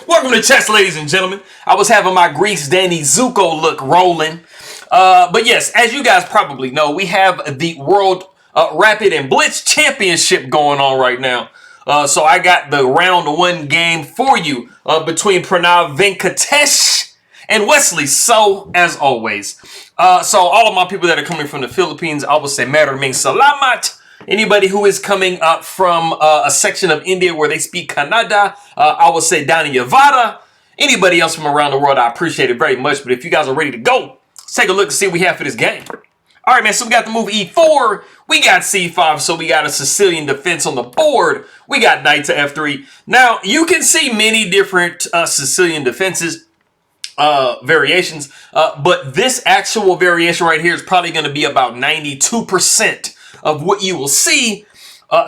Welcome to chess, ladies and gentlemen. I was having my Grease Danny Zuko look rolling. But yes, as you guys probably know, we have the World Rapid and Blitz Championship going on right now. So I got the round one game for you between Pranav, Venkatesh, and Wesley. So, as always. So all of my people that are coming from the Philippines, I will say maraming salamat. Anybody who is coming up from a section of India where they speak Kannada, I will say Yavada. Anybody else from around the world, I appreciate it very much. But if you guys are ready to go, let's take a look and see what we have for this game. All right, man, so we got the move E4. We got C5, so we got a Sicilian defense on the board. We got knight to F3. Now, you can see many different Sicilian defenses. Variations, but this actual variation right here is probably going to be about 92% of what you will see.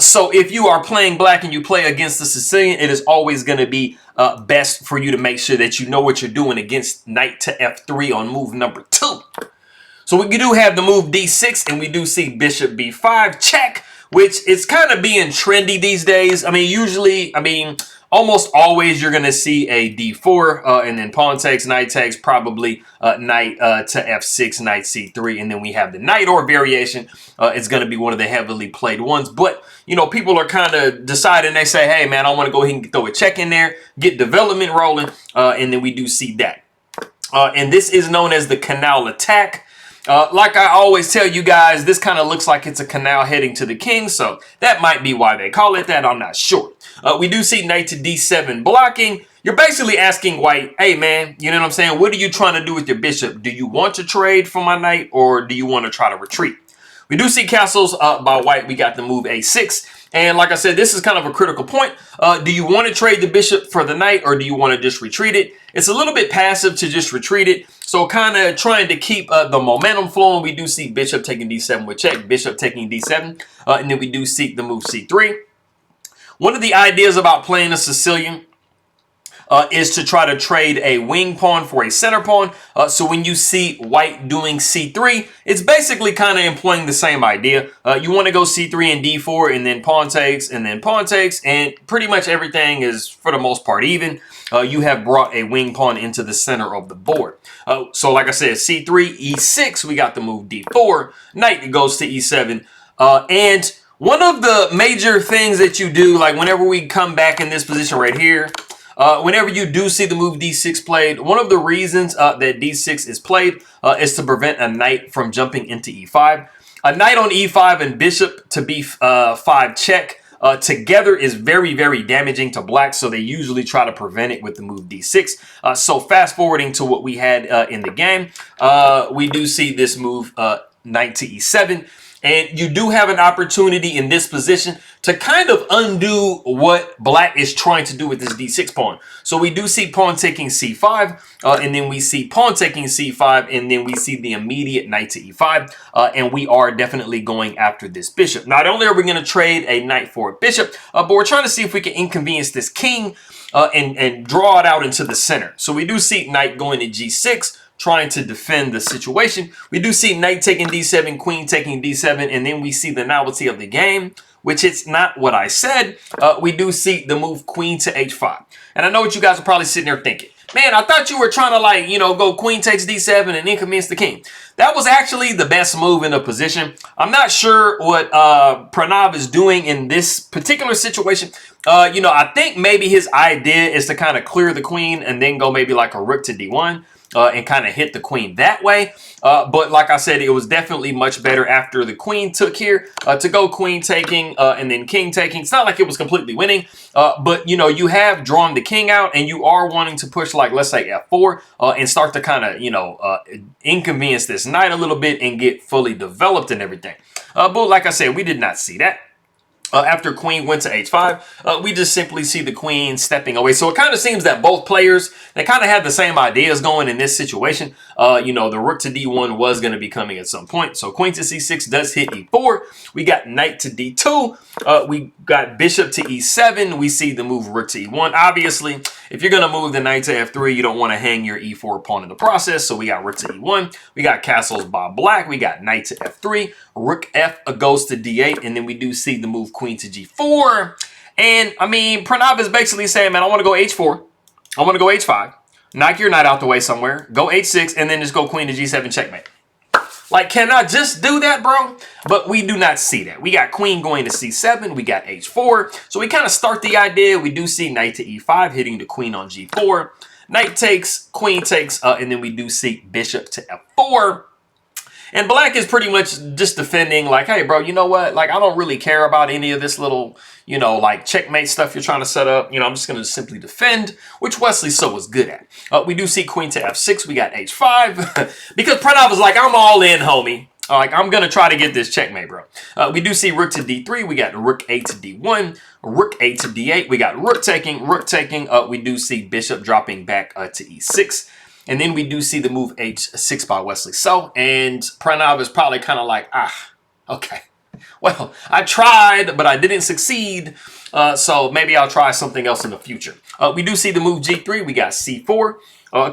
So if you are playing black and you play against the Sicilian, it is always going to be best for you to make sure that you know what you're doing against knight to F3 on move number 2. So we do have the move D6, and we do see bishop B5 check, which is kind of being trendy these days. I mean, almost always you're going to see a D4, and then pawn takes, knight takes, probably knight to F6, knight C3, and then we have the knight or variation. It's going to be one of the heavily played ones, but, you know, people are kind of deciding, they say, hey, man, I want to go ahead and throw a check in there, get development rolling, and then we do see that. And this is known as the Canal attack. Like I always tell you guys, this kind of looks like it's a canal heading to the king, so that might be why they call it that. I'm not sure. We do see knight to D7 blocking. You're basically asking white, hey, man, you know what I'm saying? What are you trying to do with your bishop? Do you want to trade for my knight, or do you want to try to retreat? We do see castles by white. We got the move A6. And like I said, this is kind of a critical point. Do you want to trade the bishop for the knight, or do you want to just retreat it? It's a little bit passive to just retreat it. So kind of trying to keep the momentum flowing. We do see bishop taking D7 with check, bishop taking D7. And then we do see the move C3. One of the ideas about playing a Sicilian is to try to trade a wing pawn for a center pawn. So when you see white doing C3, it's basically kind of employing the same idea. You want to go C3 and D4, and then pawn takes, and pretty much everything is, for the most part, even. You have brought a wing pawn into the center of the board. So like I said, C3, E6, we got the move D4, knight goes to E7, and one of the major things that you do, like whenever we come back in this position right here, whenever you do see the move D6 played, one of the reasons that D6 is played is to prevent a knight from jumping into E5. A knight on E5 and bishop to B5 check together is very, very damaging to black, so they usually try to prevent it with the move D6. So fast forwarding to what we had in the game, we do see this move knight to E7. And you do have an opportunity in this position to kind of undo what black is trying to do with this D6 pawn. So we do see pawn taking C5, and then we see pawn taking C5, and then we see the immediate knight to E5, and we are definitely going after this bishop. Not only are we going to trade a knight for a bishop, but we're trying to see if we can inconvenience this king and draw it out into the center. So we do see knight going to G6, trying to defend the situation. We do see knight taking D7, queen taking D7, and then we see the novelty of the game, which is not what I said. We do see the move queen to H5. And I know what you guys are probably sitting there thinking. Man, I thought you were trying to, like, you know, go queen takes D7 and inconvenience the king. That was actually the best move in the position. I'm not sure what Pranav is doing in this particular situation. You know, I think maybe his idea is to kind of clear the queen and then go maybe like a rook to D1. And kind of hit the queen that way. But like I said, it was definitely much better after the queen took here to go queen taking and then king taking. It's not like it was completely winning, but, you know, you have drawn the king out and you are wanting to push, like, let's say F4 and start to kind of, you know, inconvenience this knight a little bit and get fully developed and everything. But like I said, we did not see that. After queen went to H5, we just simply see the queen stepping away. So it kind of seems that both players, they kind of had the same ideas going in this situation. You know, the rook to D1 was going to be coming at some point. So queen to C6 does hit E4. We got knight to D2. We got bishop to E7. We see the move rook to E1. Obviously, if you're going to move the knight to F3, you don't want to hang your E4 pawn in the process. So we got rook to E1. We got castles by black. We got knight to F3. Rook F goes to D8. And then we do see the move queen to G4. And I mean, Pranav is basically saying, man, I want to go h4. I want to go h5. Knock your knight out the way somewhere. Go h6 and then just go queen to g7 checkmate. Like, can I just do that, bro? But we do not see that. We got queen going to c7. We got h4. So we kind of start the idea. We do see knight to e5 hitting the queen on g4. Knight takes, queen takes, and then we do see bishop to f4. And black is pretty much just defending like, hey, bro, you know what? Like, I don't really care about any of this little, you know, like checkmate stuff you're trying to set up. You know, I'm just going to simply defend, which Wesley so was good at. We do see queen to f6. We got h5 because Pranav was like, I'm all in, homie. Like, I'm going to try to get this checkmate, bro. We do see rook to d3. We got rook a to d1, rook a to d8. We got rook taking, rook taking. We do see bishop dropping back to e6. And then we do see the move h6 by Wesley. So, and Pranav is probably kind of like, okay. Well, I tried, but I didn't succeed. So maybe I'll try something else in the future. We do see the move g3. We got c4.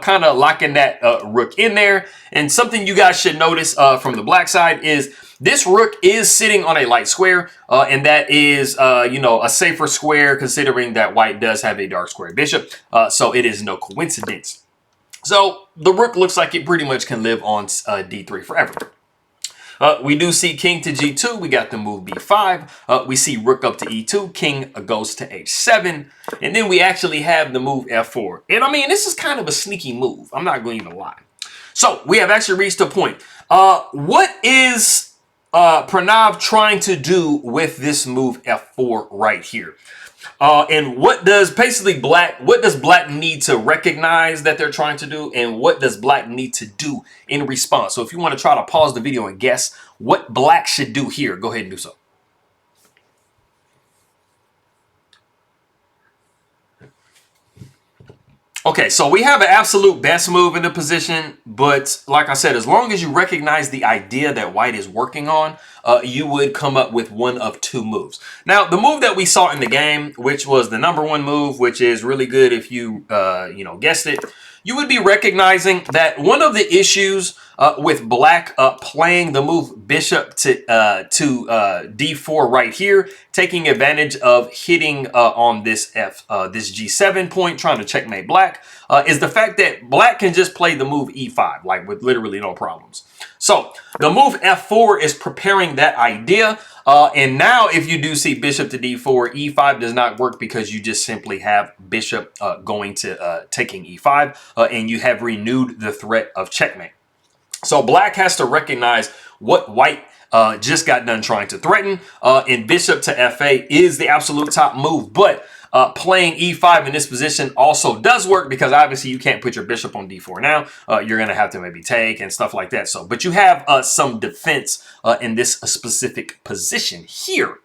Kind of locking that rook in there. And something you guys should notice from the black side is this rook is sitting on a light square. And that is, you know, a safer square considering that white does have a dark square bishop. So it is no coincidence. So the rook looks like it pretty much can live on d3 forever. We do see king to g2. We got the move b5. We see rook up to e2. King goes to h7. And then we actually have the move f4. And I mean, this is kind of a sneaky move. I'm not going to even lie. So we have actually reached a point. What is Pranav trying to do with this move f4 right here? And what does black need to recognize that they're trying to do, and what does black need to do in response? So if you want to try to pause the video and guess what black should do here, go ahead and do so. Okay, so we have an absolute best move in the position, but like I said, as long as you recognize the idea that white is working on, you would come up with one of two moves. Now, the move that we saw in the game, which was the #1 move, which is really good if you, you know, guessed it, you would be recognizing that one of the issues with black playing the move bishop to d4 right here, taking advantage of hitting on this this g7 point, trying to checkmate black, is the fact that black can just play the move e5, like with literally no problems. So the move f4 is preparing that idea. And now if you do see bishop to d4, e5 does not work because you just simply have bishop going to taking e5, and you have renewed the threat of checkmate. So black has to recognize what white just got done trying to threaten, and bishop to f8 is the absolute top move. But playing e5 in this position also does work because obviously you can't put your bishop on d4 now. You're going to have to maybe take and stuff like that. So, but you have some defense in this specific position here.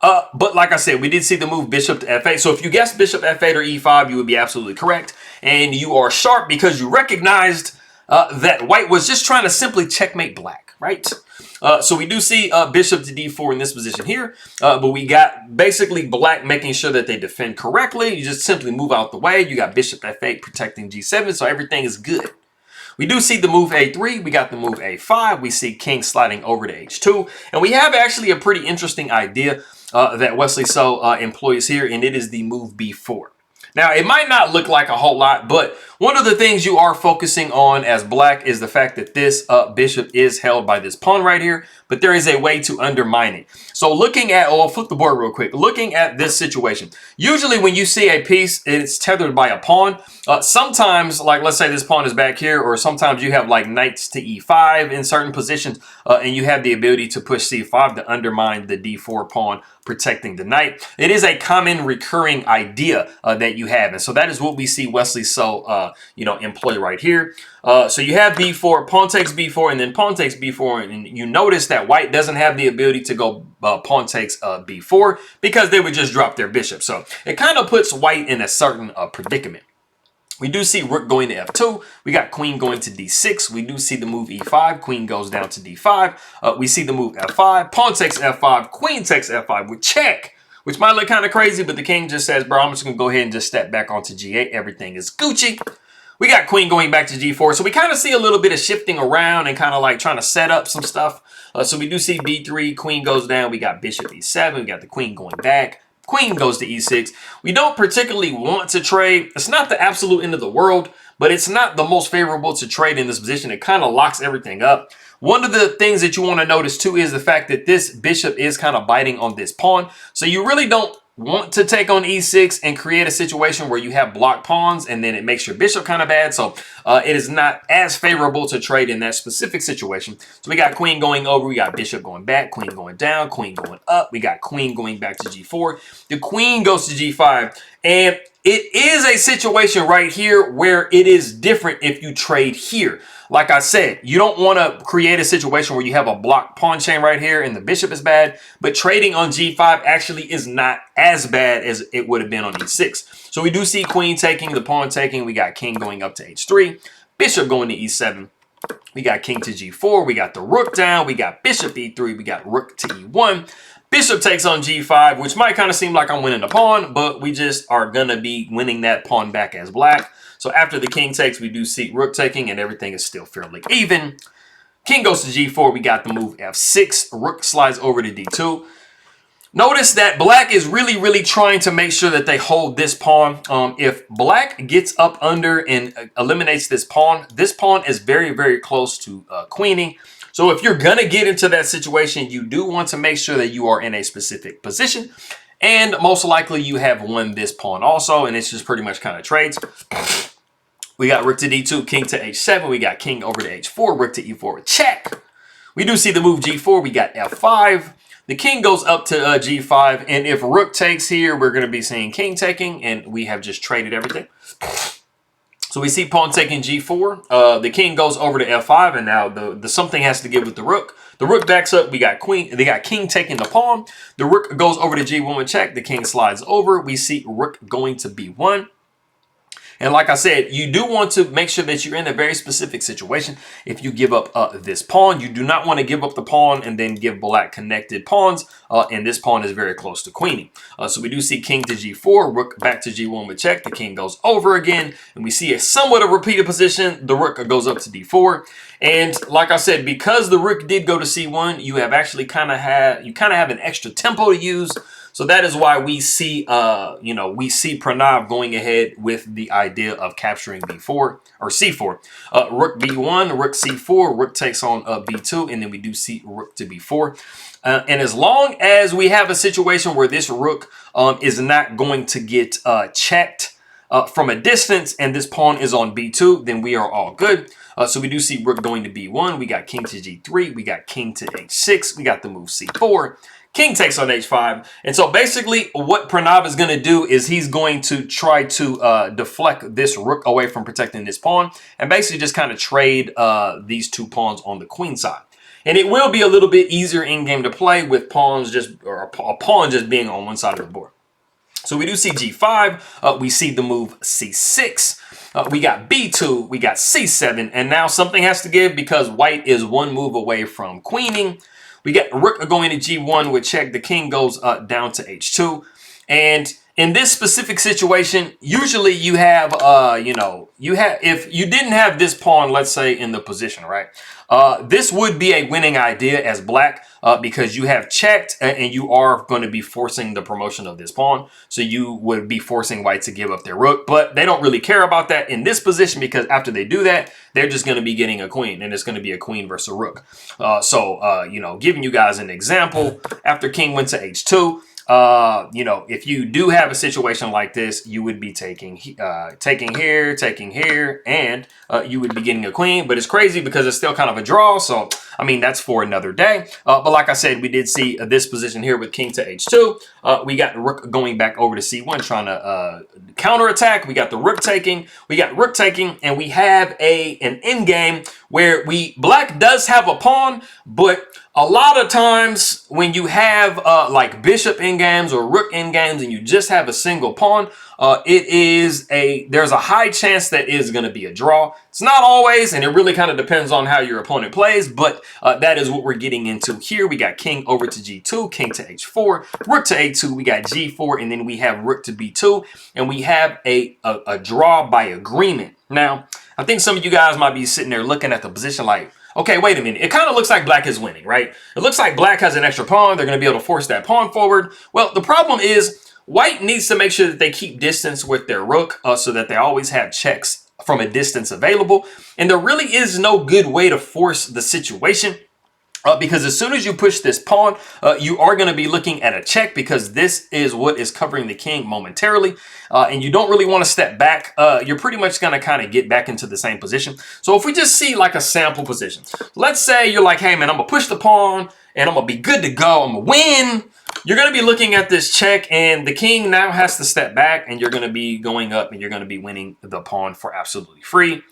But like I said, we did see the move bishop to f8. So if you guessed bishop f8 or e5, you would be absolutely correct. And you are sharp because you recognized that white was just trying to simply checkmate black, right? So we do see bishop to d4 in this position here, but we got basically black making sure that they defend correctly. You just simply move out the way. You got bishop f8 protecting g7, so everything is good. We do see the move a3. We got the move a5. We see king sliding over to h2, and we have actually a pretty interesting idea that Wesley so employs here, and it is the move b4. Now, it might not look like a whole lot, but one of the things you are focusing on as black is the fact that this bishop is held by this pawn right here, but there is a way to undermine it. So looking at, I'll flip the board real quick. Looking at this situation, usually when you see a piece, it's tethered by a pawn. Sometimes, like let's say this pawn is back here, or sometimes you have like knights to e5 in certain positions, and you have the ability to push c5 to undermine the d4 pawn, protecting the knight. It is a common recurring idea that you have, and so that is what we see Wesley so you know, employ right here. So you have b4, pawn takes b4, and then pawn takes b4, and you notice that white doesn't have the ability to go pawn takes b4 because they would just drop their bishop. So it kind of puts white in a certain predicament. We do see rook going to f2. We got queen going to d6. We do see the move e5. Queen goes down to d5. We see the move f5. Pawn takes f5. Queen takes f5 with check, which might look kind of crazy, but the king just says, bro, I'm just going to go ahead and just step back onto g8. Everything is Gucci. We got queen going back to g4. So we kind of see a little bit of shifting around and kind of like trying to set up some stuff. So we do see b3. Queen goes down. We got bishop e7. We got the queen going back. Queen goes to e6. We don't particularly want to trade. It's not the absolute end of the world, but it's not the most favorable to trade in this position. It kind of locks everything up. One of the things that you want to notice too is the fact that this bishop is kind of biting on this pawn. So you really don't want to take on e6 and create a situation where you have blocked pawns and then it makes your bishop kind of bad. So it is not as favorable to trade in that specific situation. So we got queen going over, we got bishop going back, queen going down, queen going up, we got queen going back to g4. The queen goes to g5, and it is a situation right here where it is different if you trade here. Like I said, you don't want to create a situation where you have a blocked pawn chain right here and the bishop is bad, but trading on g5 actually is not as bad as it would have been on e6. So we do see queen taking, the pawn taking, we got king going up to h3, bishop going to e7, we got king to g4, we got the rook down, we got bishop e3, we got rook to e1, bishop takes on g5, which might kind of seem like I'm winning the pawn, but we just are going to be winning that pawn back as black. So after the king takes, we do see rook taking, and everything is still fairly even. King goes to g4. We got the move f6. Rook slides over to d2. Notice that black is really trying to make sure that they hold this pawn. If black gets up under and eliminates this pawn is very close to queening. So if you're going to get into that situation, you do want to make sure that you are in a specific position. And most likely you have won this pawn also, and it's just pretty much kind of trades. We got rook to d2, king to h7. We got king over to h4, rook to e4, check. We do see the move g4. We got f5. The king goes up to g5. And if rook takes here, we're going to be seeing king taking. And we have just traded everything. So we see pawn taking g4. The king goes over to f5. And now the something has to give with the rook. The rook backs up. We got queen. They got king taking the pawn. The rook goes over to g1 with check. The king slides over. We see rook going to b1. And like I said, you do want to make sure that you're in a very specific situation. If you give up this pawn, you do not want to give up the pawn and then give black connected pawns. And this pawn is very close to queening. So we do see king to g4, rook back to g1 with check. The king goes over again. And we see a somewhat of a repeated position. The rook goes up to d4. And like I said, because the rook did go to c1, you have actually kind of have an extra tempo to use. So that is why we see, we see Pranav going ahead with the idea of capturing b4 or c4. Rook b1, rook c4, rook takes on b2, and then we do see rook to b4. And as long as we have a situation where this rook is not going to get checked from a distance and this pawn is on b2, then we are all good. So we do see rook going to b1. We got king to g3. We got king to h6. We got the move c4. King takes on h5. And so basically what Pranav is going to do is he's going to try to deflect this rook away from protecting this pawn and basically just kind of trade these two pawns on the queen side. And it will be a little bit easier in game to play with pawns a pawn just being on one side of the board. So we do see g5. We see the move c6. We got b2. We got c7. And now something has to give because white is one move away from queening. We get rook going to g1 with check. The king goes down to h2. And in this specific situation, usually you have, if you didn't have this pawn, let's say, in the position, right? This would be a winning idea as black because you have checked and you are going to be forcing the promotion of this pawn. So you would be forcing white to give up their rook, but they don't really care about that in this position because after they do that, they're just going to be getting a queen and it's going to be a queen versus a rook. Giving you guys an example, after king went to h2, if you do have a situation like this, you would be taking here, and you would be getting a queen. But it's crazy because it's still kind of a draw. So, I mean, that's for another day. But like I said, we did see this position here with king to h2. We got rook going back over to c1, trying to counterattack. We got the rook taking. We got rook taking, and we have an endgame where black does have a pawn, but a lot of times when you have like bishop endgames or rook endgames and you just have a single pawn, there's a high chance that is going to be a draw. It's not always, and it really kind of depends on how your opponent plays, but that is what we're getting into here. We got king over to g2, king to h4, rook to a2, we got g4, and then we have rook to b2, and we have a draw by agreement. Now, I think some of you guys might be sitting there looking at the position like, okay, wait a minute. It kind of looks like black is winning, right? It looks like black has an extra pawn. They're going to be able to force that pawn forward. Well, the problem is White needs to make sure that they keep distance with their rook so that they always have checks from a distance available. And there really is no good way to force the situation. Because as soon as you push this pawn, you are going to be looking at a check because this is what is covering the king momentarily. And you don't really want to step back. You're pretty much going to kind of get back into the same position. So if we just see like a sample position, let's say you're like, hey man, I'm going to push the pawn and I'm going to be good to go. I'm going to win. You're going to be looking at this check and the king now has to step back and you're going to be going up and you're going to be winning the pawn for absolutely free.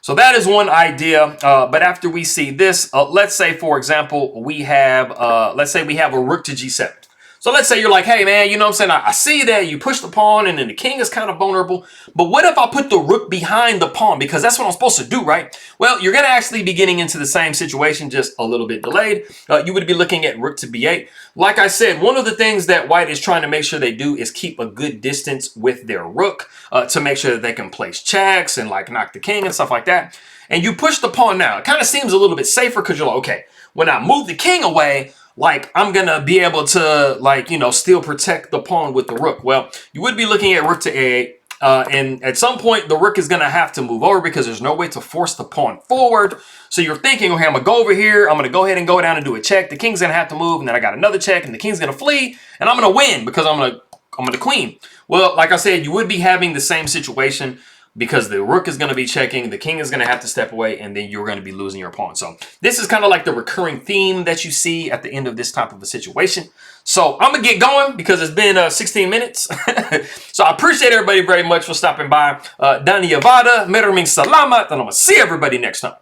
So that is one idea, but after we see this, let's say, for example, we have, let's say we have a rook to g7. So let's say you're like, hey, man, you know what I'm saying? I see that you push the pawn and then the king is kind of vulnerable. But what if I put the rook behind the pawn? Because that's what I'm supposed to do, right? Well, you're going to actually be getting into the same situation, just a little bit delayed. You would be looking at rook to b8. Like I said, one of the things that white is trying to make sure they do is keep a good distance with their rook to make sure that they can place checks and like knock the king and stuff like that. And you push the pawn now. It kind of seems a little bit safer because you're like, okay, when I move the king away, like I'm going to be able to like, you know, still protect the pawn with the rook. Well, you would be looking at rook to a8. And at some point, the rook is going to have to move over because there's no way to force the pawn forward. So you're thinking, okay, I'm going to go over here. I'm going to go ahead and go down and do a check. The king's going to have to move. And then I got another check and the king's going to flee. And I'm going to win because I'm going to queen. Well, like I said, you would be having the same situation because the rook is going to be checking, the king is going to have to step away, and then you're going to be losing your pawn. So this is kind of like the recurring theme that you see at the end of this type of a situation. So I'm going to get going because it's been 16 minutes. So I appreciate everybody very much for stopping by. Dani Yavada, Meraming Salamat, and I'm going to see everybody next time.